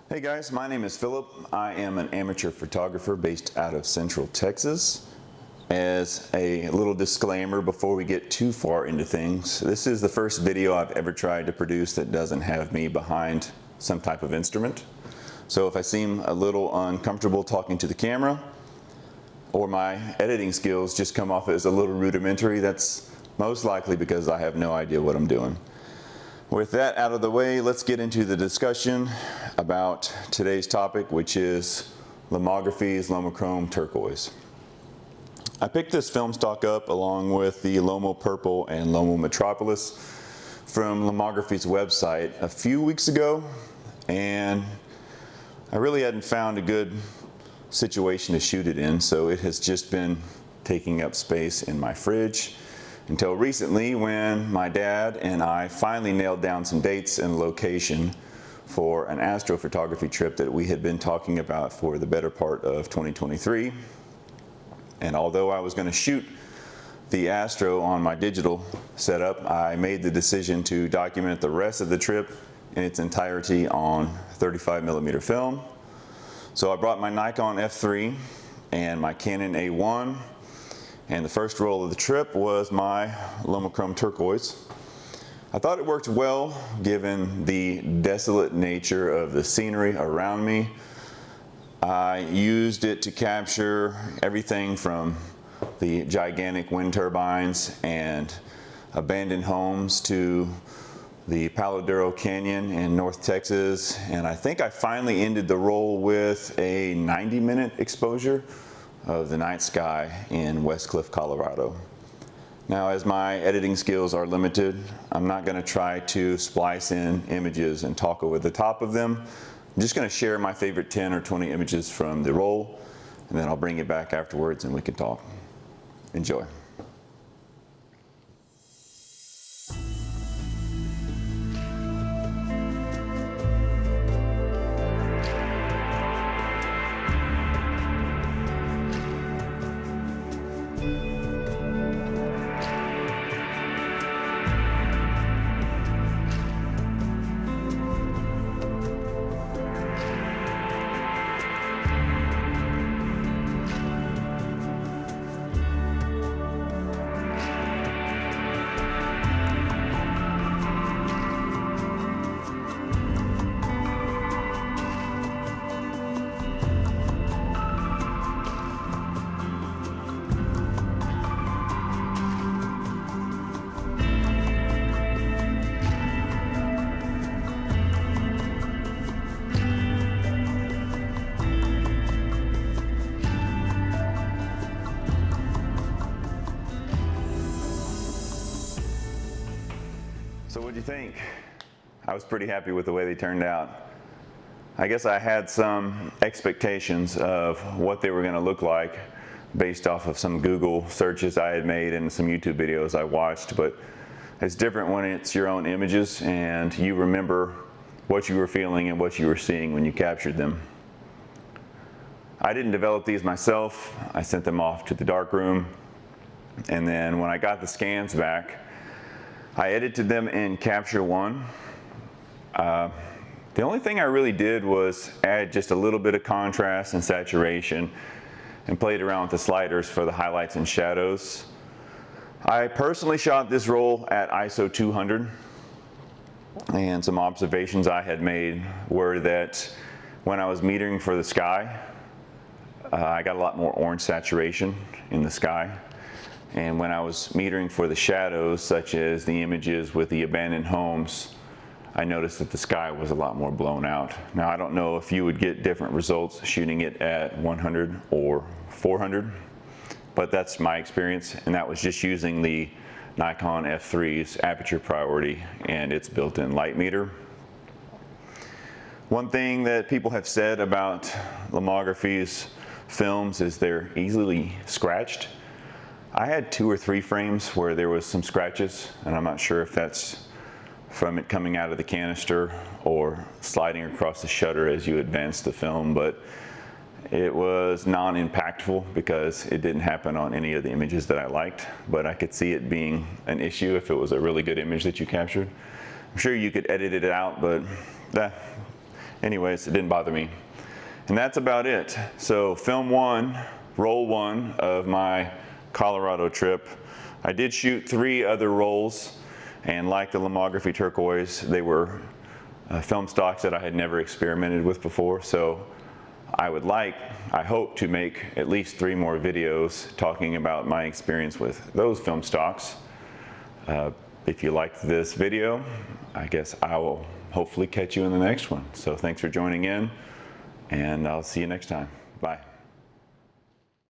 Hey guys, my name is Philip. I am an amateur photographer based out of Central Texas. As a little disclaimer before we get too far into things, this is the first video I've ever tried to produce that doesn't have me behind some type of instrument. So if I seem a little uncomfortable talking to the camera, or my editing skills just come off as a little rudimentary, that's most likely because I have no idea what I'm doing. With that out of the way, let's get into the discussion about today's topic, which is Lomography's Lomochrome Turquoise. I picked this film stock up along with the Lomo Purple and Lomo Metropolis from Lomography's website a few weeks ago, and I really hadn't found a good situation to shoot it in, so it has just been taking up space in my fridge. Until recently, when my dad and I finally nailed down some dates and location for an astrophotography trip that we had been talking about for the better part of 2023. And although I was going to shoot the astro on my digital setup, I made the decision to document the rest of the trip in its entirety on 35mm film. So I brought my Nikon F3 and my Canon A1. And the first roll of the trip was my Lomochrome Turquoise. I thought it worked well given the desolate nature of the scenery around me. I used it to capture everything from the gigantic wind turbines and abandoned homes to the Palo Duro Canyon in North Texas. And I think I finally ended the roll with a 90-minute exposure of the night sky in Westcliff, Colorado. Now, as my editing skills are limited, I'm not going to try to splice in images and talk over the top of them. I'm just going to share my favorite 10 or 20 images from the roll, and then I'll bring it back afterwards and we can talk. Enjoy. So what'd you think? I was pretty happy with the way they turned out. I guess I had some expectations of what they were going to look like based off of some Google searches I had made and some YouTube videos I watched, but it's different when it's your own images and you remember what you were feeling and what you were seeing when you captured them. I didn't develop these myself. I sent them off to the darkroom, and then when I got the scans back, I edited them in Capture One. The only thing I really did was add just a little bit of contrast and saturation and played around with the sliders for the highlights and shadows. I personally shot this roll at ISO 200, and some observations I had made were that when I was metering for the sky, I got a lot more orange saturation in the sky. And when I was metering for the shadows, such as the images with the abandoned homes, I noticed that the sky was a lot more blown out. Now, I don't know if you would get different results shooting it at 100 or 400, but that's my experience, and that was just using the Nikon F3's aperture priority and its built-in light meter. One thing that people have said about Lomography's films is they're easily scratched. I had 2 or 3 frames where there was some scratches, and I'm not sure if that's from it coming out of the canister or sliding across the shutter as you advance the film, but it was non-impactful because it didn't happen on any of the images that I liked, but I could see it being an issue if it was a really good image that you captured. I'm sure you could edit it out, but anyways, it didn't bother me. And that's about it. So film one, roll one of my Colorado trip. I did shoot 3 other rolls, and like the Lomo Turquoise, they were film stocks that I had never experimented with before. So I hope to make at least 3 more videos talking about my experience with those film stocks. If you liked this video, I guess I will hopefully catch you in the next one. So thanks for joining in, and I'll see you next time. Bye.